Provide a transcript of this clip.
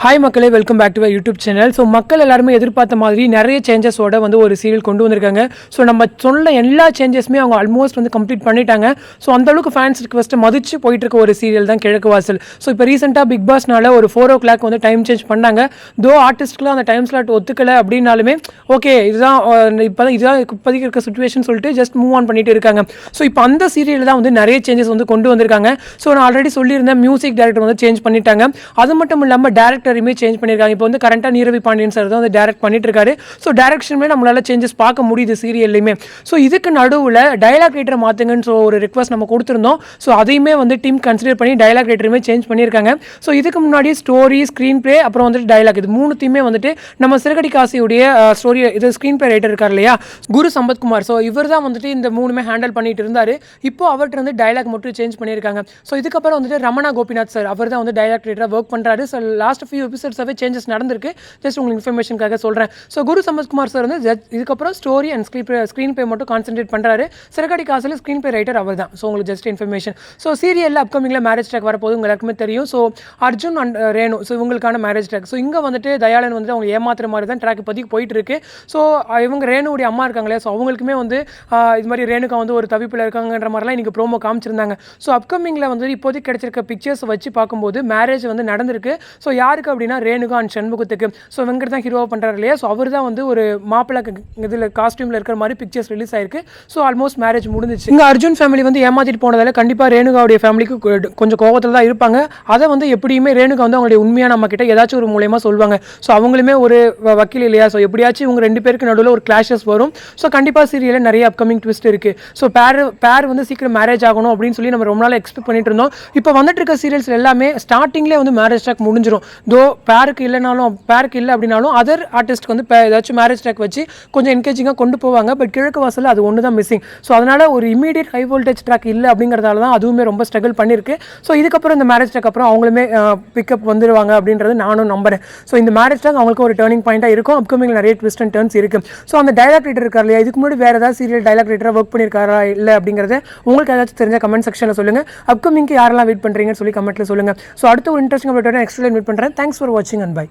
Hi மக்களே, welcome back to YouTube channel. So மக்கள் எல்லாருமே எதிர்பார்த்த மாதிரி நிறைய சேஞ்சஸோட வந்து ஒரு சீரியல் கொண்டு வந்திருக்காங்க. ஸோ நம்ம சொன்ன எல்லா சேஞ்சஸுமே அவங்க ஆல்மோஸ்ட் வந்து கம்ப்ளீட் பண்ணிட்டாங்க. ஸோ அந்தளவுக்கு ஃபேன்ஸ் ரிக்வெஸ்ட்டை மதிச்சு போயிட்டு இருக்க ஒரு சீரியல் தான் கிழக்கு வாசல். ஸோ இப்போ ரீசெண்டாக பிக் பாஸ்னால ஒரு 4 o'clock வந்து டைம் சேஞ்ச் பண்ணாங்க. தோ ஆர்டிஸ்ட்க்குலாம் அந்த டைம் ஸ்லாட் ஒத்துக்கலை அப்படின்னாலுமே ஓகே இதுதான் இதுதான் இப்போதைக்கு இருக்க சுச்சுவேஷன் சொல்லிட்டு ஜஸ்ட் மூவ் ஆன் பண்ணிட்டு இருக்காங்க. ஸோ இப்போ அந்த சீரியல் தான் வந்து நிறைய சேஞ்சஸ் வந்து கொண்டு வந்திருக்காங்க. ஸோ நான் ஆல்ரெடி சொல்லியிருந்தேன், மியூசிக் டைரக்டர் வந்து சேஞ்ச் பண்ணிட்டாங்க. அது மட்டும் இல்லாமல் டேரக்டருமே சேஞ்ச் பண்ணியிருக்காங்க. இப்போ வந்து கரண்டாக நீரவி பாண்டியன் சார் தான் வந்து டைரக்ட் பண்ணிட்டு இருக்காரு. ஸோ டைரக்ஷனுமே நம்மளால சேஞ்சஸ் பார்க்க முடியுது சீரியல்லையுமே. ஸோ இதுக்கு நடுவில் டைலாக் ரைட்டரை மாற்றுங்கன்னு ஒரு ரிக்வஸ்ட் நம்ம கொடுத்துருந்தோம். ஸோ அதையுமே வந்து டீம் கன்சிடர் பண்ணி டைலாக் ரைட்டருமே சேஞ்ச் பண்ணியிருக்காங்க. ஸோ இதுக்கு முன்னாடி ஸ்டோரி, ஸ்க்ரீன் பிளே, அப்புறம் வந்துட்டு டைலாக், இது மூணுத்தையுமே வந்துட்டு நம்ம சிறுகடி காசியுடைய ஸ்டோரி இது ஸ்க்ரீன் பிளே ரைட்டர் இருக்கார் இல்லையா, குரு சம்பத்குமார். ஸோ இவர் தான் வந்துட்டு இந்த மூணுமே ஹேண்டில் பண்ணிட்டு இருந்தார். இப்போ அவர்கிட்ட வந்து டைலாக் மட்டும் சேஞ்ச் பண்ணியிருக்காங்க. ஸோ இதுக்கப்புறம் வந்துட்டு ரமணா கோபிநாத் சார், அவர் தான் வந்து டைலாக் ரைட்டராக ஒர்க் பண்ணுறாரு. ஸோ லாஸ்ட் ஃபியூ எபிசோட்ஸாகவே சேஞ்சஸ் நடந்திருக்கு. ஜஸ்ட் உங்களுக்கு இன்ஃபர்மேஷனுக்காக சொல்கிறேன். ஸோ குரு சம்பத்குமார் சார் வந்து இதுக்கப்புறம் ஸ்டோரி அண்ட் ஸ்க்ரீன் பிளே மட்டும் கான்சென்ட்ரேட் பண்ணுறாரு. சிறுகடி காசில் ஸ்க்ரீன் பிளே ரைட்டர் அவர் தான். ஸோ உங்களுக்கு ஜஸ்ட் இன்ஃபர்மேஷன். ஸோ சீரியலில் அப்கமிங்கில் மேரேஜ் ட்ராக் வரப்போது உங்களுக்கு எல்லாருக்குமே தெரியும். So Arjun and Renu, so இவங்களுக்கான மேரேஜ் ட்ராக். ஸோ இங்கே வந்துட்டு தயாளன் வந்துட்டு அவங்க ஏமாத்துற மாதிரி தான் ட்ராக் இப்போதைக்கு போயிட்டு இருக்கு. ஸோ இவங்க ரேணுடைய அம்மா இருக்காங்களே, ஸோ அவங்களுக்குமே வந்து இது மாதிரி ரேணுக்கா வந்து ஒரு தவிப்பில் இருக்காங்கன்ற மாதிரிலாம் இன்றைக்கி ப்ரோமோ காமிச்சிருந்தாங்க. ஸோ அப்கமிங்கில் வந்து இப்போதைக்கு கிடைச்சிருக்க பிக்சர்ஸ் வச்சு பார்க்கும்போது மேரேஜ் வந்து நடந்திருக்கு. ஸோ யாருக்கு அப்படின்னா ரேணுகா அண்ட் சண்முகத்துக்கு. ஸோ வெங்கட் தான் ஹீரோவாக பண்ணுறாரு இல்லையா, ஸோ அவர் தான் வந்து ஒரு மாப்பிள்ளை இதில் காஸ்டியூமில் இருக்கிற மாதிரி பிக்சர்ஸ் ரிலீஸ் ஆயிருக்கு. ஸோ ஆல்மோஸ்ட் மேரேஜ் முடிஞ்சிச்சு. இங்கே அர்ஜுன் ஃபேமிலி வந்து ஏமாற்றிட்டு போனதால கண்டிப்பாக ரேணுகாவுடைய ஃபேமிலிக்கு கொஞ்சம் கோவத்தில் தான் இருப்பாங்க. அதை வந்து எப்படியுமே ரேணுகா வந்து அவங்களுடைய உண்மையாக நம்ம கிட்ட ஏதாச்சும் ஒரு மூலயமா சொல்லுவாங்க. ஸோ அவங்களுமே ஒரு வக்கீல் இல்லையா, ஸோ எப்படியாச்சும் இவங்க 2 பேருக்கு நடுவில் ஒரு கிளாஷஸ் வரும். ஸோ கண்டிப்பாக சீரியலில் நிறைய அப்கமிங் ட்விஸ்ட் இருக்குது. ஸோ பேர் வந்து சீக்கிரம் மேரேஜ் ஆகணும் அப்படின்னு சொல்லி நம்ம ரொம்ப நாள் எக்ஸ்பெக்ட் பண்ணிட்டு இருந்தோம். இப்போ வந்துட்டு இருக்க சீரியல்ஸ் எல்லாமே ஸ்டார்டிங்லேயே வந்து மேரேஜ் ட்ராக் முடிஞ்சிடும். தோ பேருக்கு இல்லை அப்படின்னாலும் அதர் ஆர்டிஸ்ட்க்கு வந்து ஏதாச்சும் மேரேஜ் ட்ராக் வச்சு கொஞ்சம் என்கேஜிங்காக கொண்டு போவாங்க. பட் கிழக்கு வாசலில் அது ஒன்று தான் மிஸ்ஸிங். ஸோ அதனால் ஒரு இமீடியட் ஹை வோல்டேஜ் ட்ராக் இல்லை அப்படிங்கிறதால தான் அதுவுமே ரொம்ப ஸ்ட்ரகிள் பண்ணியிருக்கு. ஸோ இதுக்கப்புறம் இந்த மேரேஜ் ட்ராக் அப்புறம் அவங்களுமே பிக்கப் வந்துடுவாங்க அப்படின்றது நானும் நம்புறேன். ஸோ இந்த மேரேஜ் ட்ராக் அவங்களுக்கு ஒரு டர்னிங் பாயிண்ட்டாக இருக்கும். அப்கமிங் நிறைய ட்விஸ்ட் அண்ட் டர்ன்ஸ் இருக்குது. ஸோ அந்த டைலாக் ரைட்டர் இருக்கார் இல்லையா, இதுக்கு முன்னாடி வேறு ஏதாவது சீரியல் டைலாக் ரைட்டராக ஒர்க் பண்ணியிருக்காரா இல்லை அப்படிங்கிறத உங்களுக்கு ஏதாச்சும் தெரிஞ்ச கமெண்ட் செக்ஷனில் சொல்லுங்கள். அப்கமிங்க்கு யாரெல்லாம் வெயிட் பண்ணுறீங்கன்னு சொல்லி கமெண்ட்டில் சொல்லுங்கள். ஸோ அடுத்த ஒரு interesting update next line wait பண்ணுறேன். தேங்க்ஸ் ஃபார் வாட்சிங் அண்ட் பை.